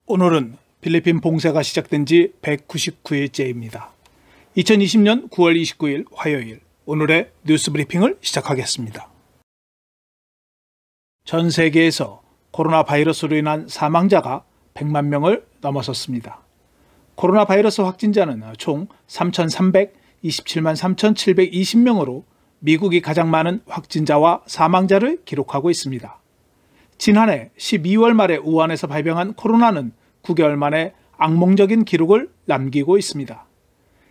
오늘은 필리핀 봉쇄가 시작된 지 199일째입니다. 2020년 9월 29일 화요일, 오늘의 뉴스 브리핑을 시작하겠습니다. 전 세계에서 코로나 바이러스로 인한 사망자가 100만 명을 넘어섰습니다. 코로나 바이러스 확진자는 총 3,327만 3,720명으로 미국이 가장 많은 확진자와 사망자를 기록하고 있습니다. 지난해 12월 말에 우한에서 발병한 코로나는 9개월 만에 악몽적인 기록을 남기고 있습니다.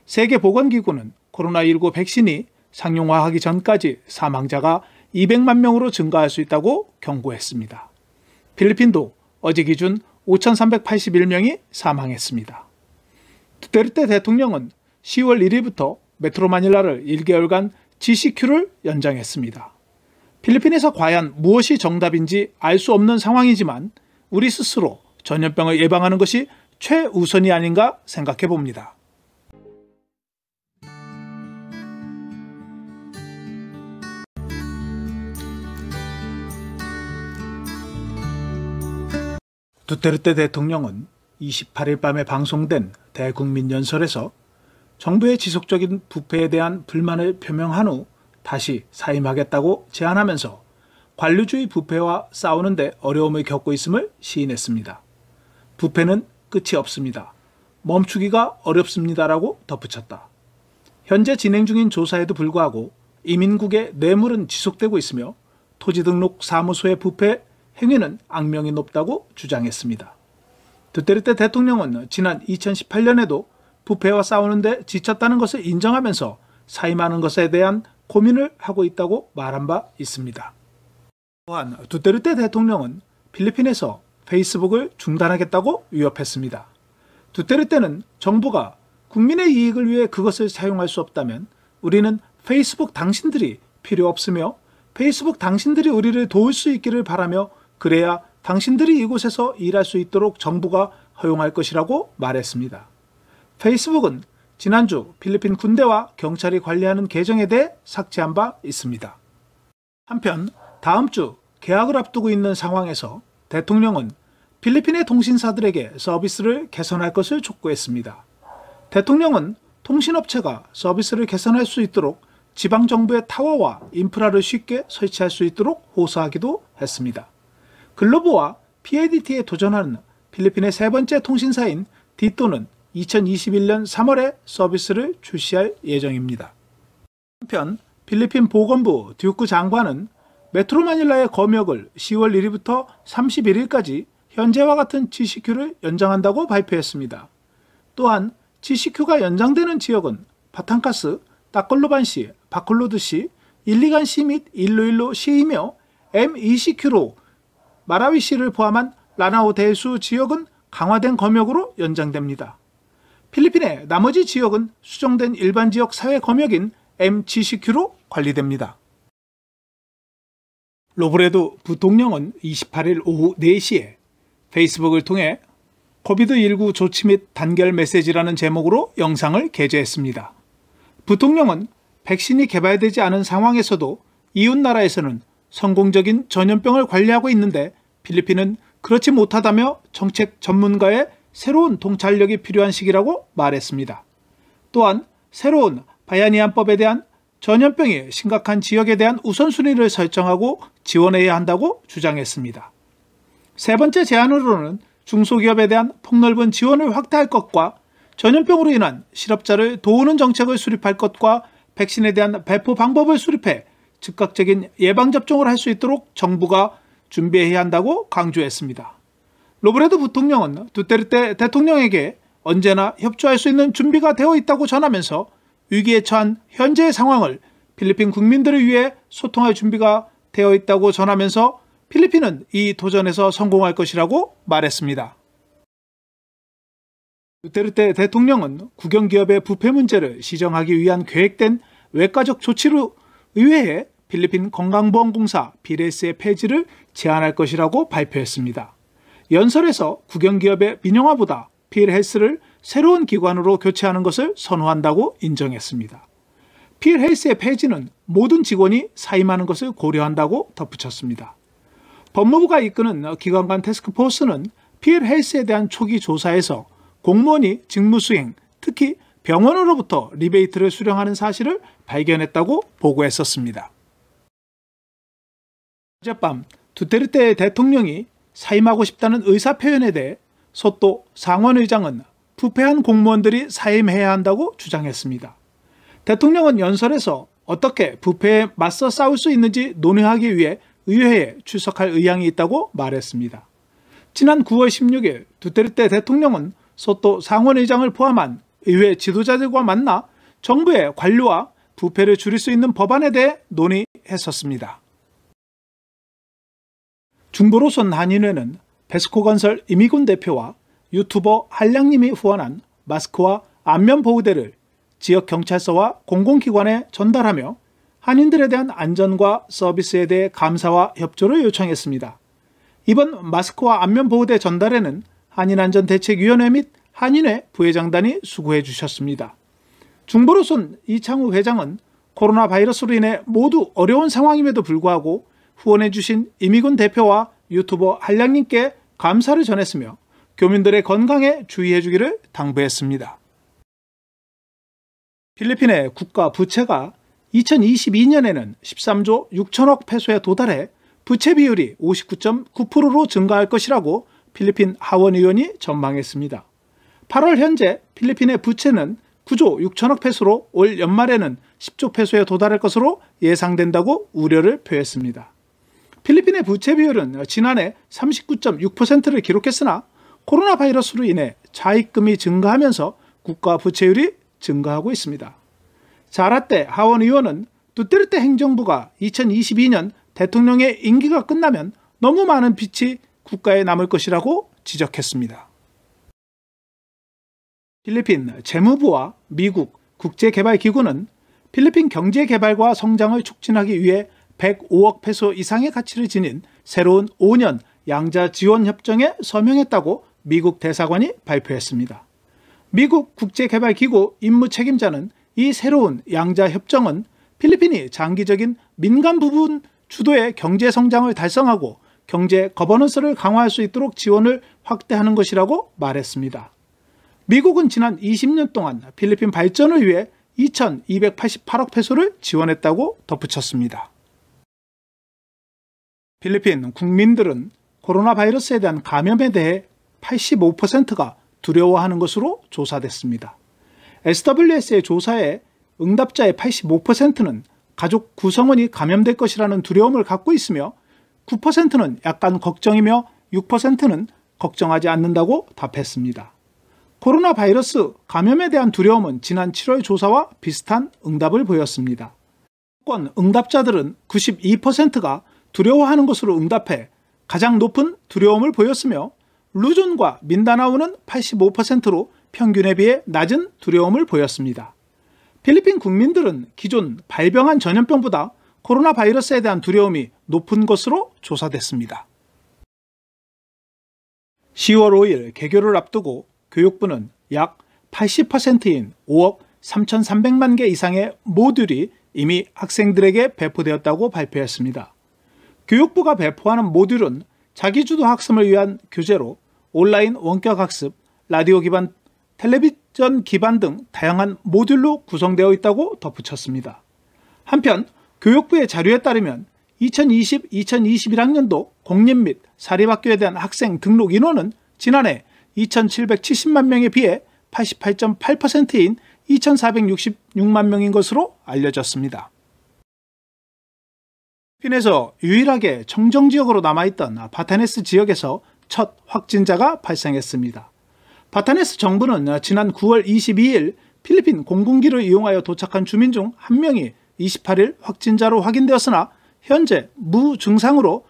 세계보건기구는 코로나19 백신이 상용화하기 전까지 사망자가 200만 명으로 증가할 수 있다고 경고했습니다. 필리핀도 어제 기준 5,381명이 사망했습니다. 두테르테 대통령은 10월 1일부터 메트로 마닐라를 1개월간 GCQ를 연장했습니다. 필리핀에서 과연 무엇이 정답인지 알 수 없는 상황이지만 우리 스스로 전염병을 예방하는 것이 최우선이 아닌가 생각해 봅니다. 두테르테 대통령은 28일 밤에 방송된 대국민 연설에서 정부의 지속적인 부패에 대한 불만을 표명한 후 다시 사임하겠다고 제안하면서 관료주의 부패와 싸우는데 어려움을 겪고 있음을 시인했습니다. 부패는 끝이 없습니다. 멈추기가 어렵습니다라고 덧붙였다. 현재 진행 중인 조사에도 불구하고 이민국의 뇌물은 지속되고 있으며 토지등록 사무소의 부패 행위는 악명이 높다고 주장했습니다. 두테르테 대통령은 지난 2018년에도 부패와 싸우는데 지쳤다는 것을 인정하면서 사임하는 것에 대한 고민을 하고 있다고 말한 바 있습니다. 또한 두테르테 대통령은 필리핀에서 페이스북을 중단하겠다고 위협했습니다. 두테르테는 정부가 국민의 이익을 위해 그것을 사용할 수 없다면 우리는 페이스북 당신들이 필요 없으며 페이스북 당신들이 우리를 도울 수 있기를 바라며 그래야 당신들이 이곳에서 일할 수 있도록 정부가 허용할 것이라고 말했습니다. 페이스북은 지난주 필리핀 군대와 경찰이 관리하는 계정에 대해 삭제한 바 있습니다. 한편 다음 주 개학을 앞두고 있는 상황에서 대통령은 필리핀의 통신사들에게 서비스를 개선할 것을 촉구했습니다. 대통령은 통신업체가 서비스를 개선할 수 있도록 지방정부의 타워와 인프라를 쉽게 설치할 수 있도록 호소하기도 했습니다. 글로보와 PADT에 도전하는 필리핀의 세 번째 통신사인 디또는 2021년 3월에 서비스를 출시할 예정입니다. 한편 필리핀 보건부 듀크 장관은 메트로 마닐라의 검역을 10월 1일부터 31일까지 현재와 같은 GCQ를 연장한다고 발표했습니다. 또한 GCQ가 연장되는 지역은 바탕카스, 따콜로반시, 바콜로드시, 일리간시 및 일로일로시이며 MECQ로 마라위시를 포함한 라나오 대수 지역은 강화된 검역으로 연장됩니다. 필리핀의 나머지 지역은 수정된 일반 지역 사회 검역인 MGCQ로 관리됩니다. 로브레도 부통령은 28일 오후 4시에 페이스북을 통해 코비드19 조치 및 단결 메시지라는 제목으로 영상을 게재했습니다. 부통령은 백신이 개발되지 않은 상황에서도 이웃나라에서는 성공적인 전염병을 관리하고 있는데 필리핀은 그렇지 못하다며 정책 전문가의 새로운 통찰력이 필요한 시기라고 말했습니다. 또한 새로운 바야니안법에 대한 전염병이 심각한 지역에 대한 우선순위를 설정하고 지원해야 한다고 주장했습니다. 세 번째 제안으로는 중소기업에 대한 폭넓은 지원을 확대할 것과 전염병으로 인한 실업자를 도우는 정책을 수립할 것과 백신에 대한 배포 방법을 수립해 즉각적인 예방접종을 할 수 있도록 정부가 준비해야 한다고 강조했습니다. 로브레도 부통령은 두테르테 대통령에게 언제나 협조할 수 있는 준비가 되어 있다고 전하면서 위기에 처한 현재의 상황을 필리핀 국민들을 위해 소통할 준비가 되어 있다고 전하면서 필리핀은 이 도전에서 성공할 것이라고 말했습니다. 두테르테 대통령은 국영기업의 부패 문제를 시정하기 위한 계획된 외과적 조치로 의회에 필리핀 건강보험공사 비레스의 폐지를 제안할 것이라고 발표했습니다. 연설에서 국영기업의 민영화보다 필헬스를 새로운 기관으로 교체하는 것을 선호한다고 인정했습니다. 필헬스의 폐지는 모든 직원이 사임하는 것을 고려한다고 덧붙였습니다. 법무부가 이끄는 기관 간 태스크포스는 필 헬스에 대한 초기 조사에서 공무원이 직무수행, 특히 병원으로부터 리베이트를 수령하는 사실을 발견했다고 보고했었습니다. 어젯밤 두테르테 대통령이 사임하고 싶다는 의사표현에 대해 소토 상원의장은 부패한 공무원들이 사임해야 한다고 주장했습니다. 대통령은 연설에서 어떻게 부패에 맞서 싸울 수 있는지 논의하기 위해 의회에 출석할 의향이 있다고 말했습니다. 지난 9월 16일 두테르테 대통령은 소토 상원의장을 포함한 의회 지도자들과 만나 정부의 관료와 부패를 줄일 수 있는 법안에 대해 논의했었습니다. 중보로선 한인회는 베스코건설 이미군 대표와 유튜버 한량님이 후원한 마스크와 안면보호대를 지역경찰서와 공공기관에 전달하며 한인들에 대한 안전과 서비스에 대해 감사와 협조를 요청했습니다. 이번 마스크와 안면보호대 전달에는 한인안전대책위원회 및 한인회 부회장단이 수고해 주셨습니다. 중보로선 이창우 회장은 코로나 바이러스로 인해 모두 어려운 상황임에도 불구하고 후원해 주신 이미군 대표와 유튜버 한량님께 감사를 전했으며 교민들의 건강에 주의해 주기를 당부했습니다. 필리핀의 국가 부채가 2022년에는 13조 6천억 페소에 도달해 부채 비율이 59.9%로 증가할 것이라고 필리핀 하원의원이 전망했습니다. 8월 현재 필리핀의 부채는 9조 6천억 페소로 올 연말에는 10조 페소에 도달할 것으로 예상된다고 우려를 표했습니다. 필리핀의 부채 비율은 지난해 39.6%를 기록했으나 코로나 바이러스로 인해 차입금이 증가하면서 국가 부채율이 증가하고 있습니다. 자라떼 하원의원은 두테르테 행정부가 2022년 대통령의 임기가 끝나면 너무 많은 빚이 국가에 남을 것이라고 지적했습니다. 필리핀 재무부와 미국 국제개발기구는 필리핀 경제개발과 성장을 촉진하기 위해 105억 페소 이상의 가치를 지닌 새로운 5년 양자 지원 협정에 서명했다고 미국 대사관이 발표했습니다. 미국 국제개발기구 임무 책임자는 이 새로운 양자 협정은 필리핀이 장기적인 민간 부분 주도의 경제 성장을 달성하고 경제 거버넌스를 강화할 수 있도록 지원을 확대하는 것이라고 말했습니다. 미국은 지난 20년 동안 필리핀 발전을 위해 2,288억 페소를 지원했다고 덧붙였습니다. 필리핀 국민들은 코로나 바이러스에 대한 감염에 대해 85%가 두려워하는 것으로 조사됐습니다. SWS의 조사에 응답자의 85%는 가족 구성원이 감염될 것이라는 두려움을 갖고 있으며 9%는 약간 걱정이며 6%는 걱정하지 않는다고 답했습니다. 코로나 바이러스 감염에 대한 두려움은 지난 7월 조사와 비슷한 응답을 보였습니다. 수도권 응답자들은 92%가 두려워하는 것으로 응답해 가장 높은 두려움을 보였으며 루존과 민다나오는 85%로 평균에 비해 낮은 두려움을 보였습니다. 필리핀 국민들은 기존 발병한 전염병보다 코로나 바이러스에 대한 두려움이 높은 것으로 조사됐습니다. 10월 5일 개교를 앞두고 교육부는 약 80%인 5억 3,300만 개 이상의 모듈이 이미 학생들에게 배포되었다고 발표했습니다. 교육부가 배포하는 모듈은 자기주도 학습을 위한 교재로 온라인 원격 학습, 라디오 기반, 텔레비전 기반 등 다양한 모듈로 구성되어 있다고 덧붙였습니다. 한편 교육부의 자료에 따르면 2020-2021학년도 공립 및 사립학교에 대한 학생 등록 인원은 지난해 2,770만 명에 비해 88.8%인 2,466만 명인 것으로 알려졌습니다. 필리핀에서 유일하게 청정지역으로 남아있던 바타네스 지역에서 첫 확진자가 발생했습니다. 바타네스 정부는 지난 9월 22일 필리핀 공군기를 이용하여 도착한 주민 중 한 명이 28일 확진자로 확인되었으나 현재 무증상으로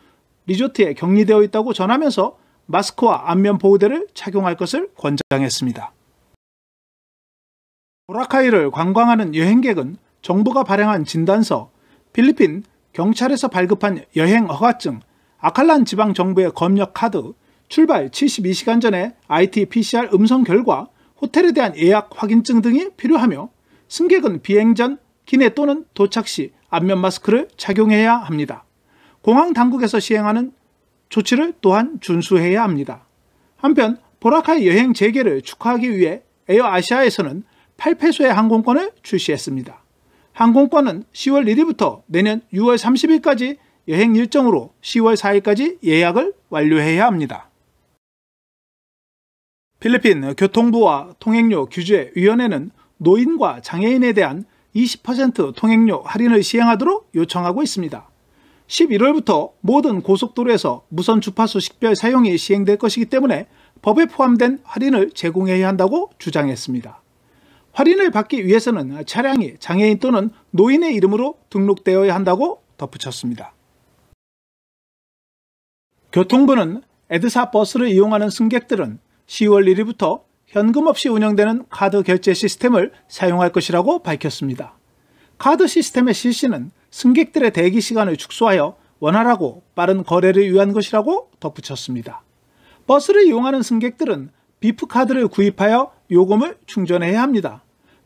리조트에 격리되어 있다고 전하면서 마스크와 안면보호대를 착용할 것을 권장했습니다. 보라카이를 관광하는 여행객은 정부가 발행한 진단서, 필리핀 경찰에서 발급한 여행 허가증, 아칼란 지방정부의 검역 카드, 출발 72시간 전에 RT-PCR 음성 결과, 호텔에 대한 예약 확인증 등이 필요하며 승객은 비행 전, 기내 또는 도착 시 안면 마스크를 착용해야 합니다. 공항 당국에서 시행하는 조치를 또한 준수해야 합니다. 한편 보라카이 여행 재개를 축하하기 위해 에어아시아에서는 8페소의 항공권을 출시했습니다. 항공권은 10월 1일부터 내년 6월 30일까지 여행 일정으로 10월 4일까지 예약을 완료해야 합니다. 필리핀 교통부와 통행료 규제위원회는 노인과 장애인에 대한 20% 통행료 할인을 시행하도록 요청하고 있습니다. 11월부터 모든 고속도로에서 무선 주파수 식별 사용이 시행될 것이기 때문에 법에 포함된 할인을 제공해야 한다고 주장했습니다. 할인을 받기 위해서는 차량이 장애인 또는 노인의 이름으로 등록되어야 한다고 덧붙였습니다. 교통부는 에드사 버스를 이용하는 승객들은 10월 1일부터 현금 없이 운영되는 카드 결제 시스템을 사용할 것이라고 밝혔습니다. 카드 시스템의 실시는 승객들의 대기 시간을 축소하여 원활하고 빠른 거래를 위한 것이라고 덧붙였습니다. 버스를 이용하는 승객들은 비프카드를 구입하여 요금을 충전해야 합니다.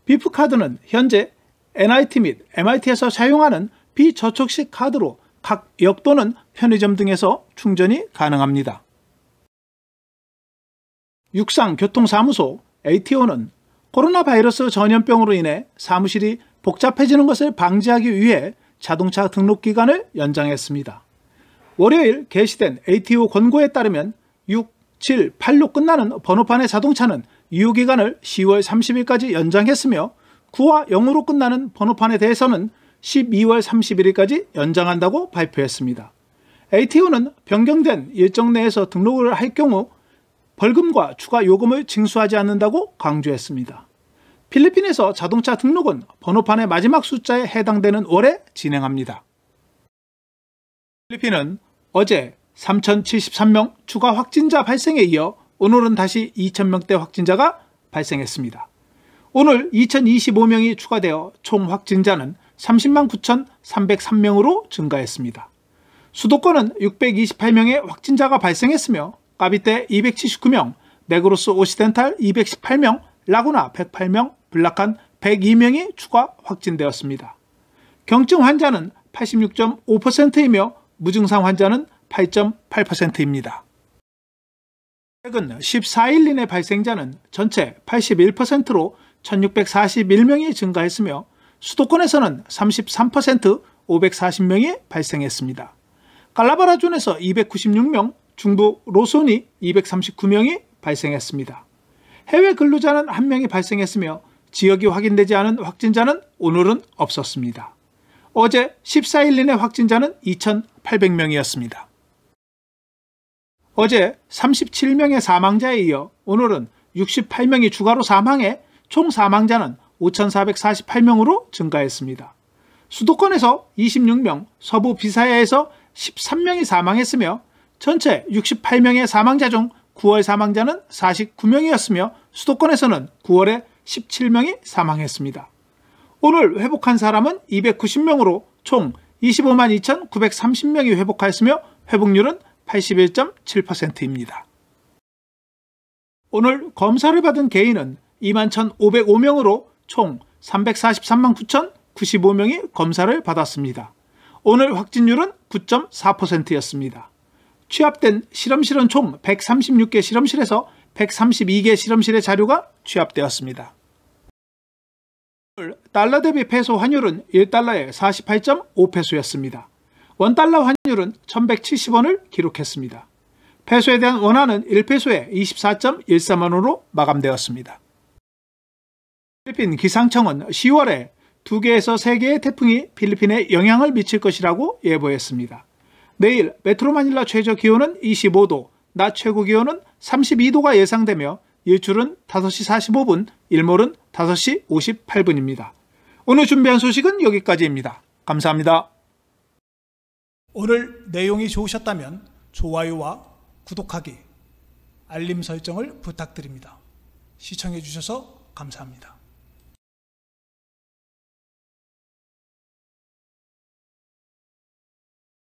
비프카드는 현재 NIT 및 MIT에서 사용하는 비저촉식 카드로 각 역 또는 편의점 등에서 충전이 가능합니다. 육상교통사무소 ATO는 코로나 바이러스 전염병으로 인해 사무실이 복잡해지는 것을 방지하기 위해 자동차 등록 기간을 연장했습니다. 월요일 게시된 ATO 권고에 따르면 6, 7, 8로 끝나는 번호판의 자동차는 유효기간을 10월 30일까지 연장했으며 9와 0으로 끝나는 번호판에 대해서는 12월 31일까지 연장한다고 발표했습니다. ATO는 변경된 일정 내에서 등록을 할 경우 벌금과 추가 요금을 징수하지 않는다고 강조했습니다. 필리핀에서 자동차 등록은 번호판의 마지막 숫자에 해당되는 월에 진행합니다. 필리핀은 어제 3,073명 추가 확진자 발생에 이어 오늘은 다시 2,000명대 확진자가 발생했습니다. 오늘 2,025명이 추가되어 총 확진자는 30만 9,303명으로 증가했습니다. 수도권은 628명의 확진자가 발생했으며 까비떼 279명, 네그로스 오시덴탈 218명, 라구나 108명, 블라칸 102명이 추가 확진되었습니다. 경증 환자는 86.5%이며 무증상 환자는 8.8%입니다. 최근 14일 이내 발생자는 전체 81%로 1,641명이 증가했으며 수도권에서는 33% 540명이 발생했습니다. 칼라바라존에서 296명, 중부 로손이 239명이 발생했습니다. 해외 근로자는 1명이 발생했으며 지역이 확인되지 않은 확진자는 오늘은 없었습니다. 어제 14일 이내 확진자는 2,800명이었습니다. 어제 37명의 사망자에 이어 오늘은 68명이 추가로 사망해 총 사망자는 5,448명으로 증가했습니다. 수도권에서 26명, 서부 비사야에서 13명이 사망했으며 전체 68명의 사망자 중 9월 사망자는 49명이었으며 수도권에서는 9월에 17명이 사망했습니다. 오늘 회복한 사람은 290명으로 총 25만 2,930명이 회복하였으며 회복률은 81.7%입니다. 오늘 검사를 받은 개인은 21,505명으로 총 343만 9,095명이 검사를 받았습니다. 오늘 확진율은 9.4%였습니다. 취합된 실험실은 총 136개 실험실에서 132개 실험실의 자료가 취합되었습니다. 오늘 달러 대비 페소 환율은 1달러에 48.5페소였습니다. 원달러 환율은 1,170원을 기록했습니다. 페소에 대한 원화는 1페소에 24.13원으로 마감되었습니다. 필리핀 기상청은 10월에 2개에서 3개의 태풍이 필리핀에 영향을 미칠 것이라고 예보했습니다. 내일 메트로마닐라 최저 기온은 25도, 낮 최고 기온은 32도가 예상되며 일출은 5시 45분, 일몰은 5시 58분입니다. 오늘 준비한 소식은 여기까지입니다. 감사합니다. 오늘 내용이 좋으셨다면 좋아요와 구독하기, 알림 설정을 부탁드립니다. 시청해 주셔서 감사합니다.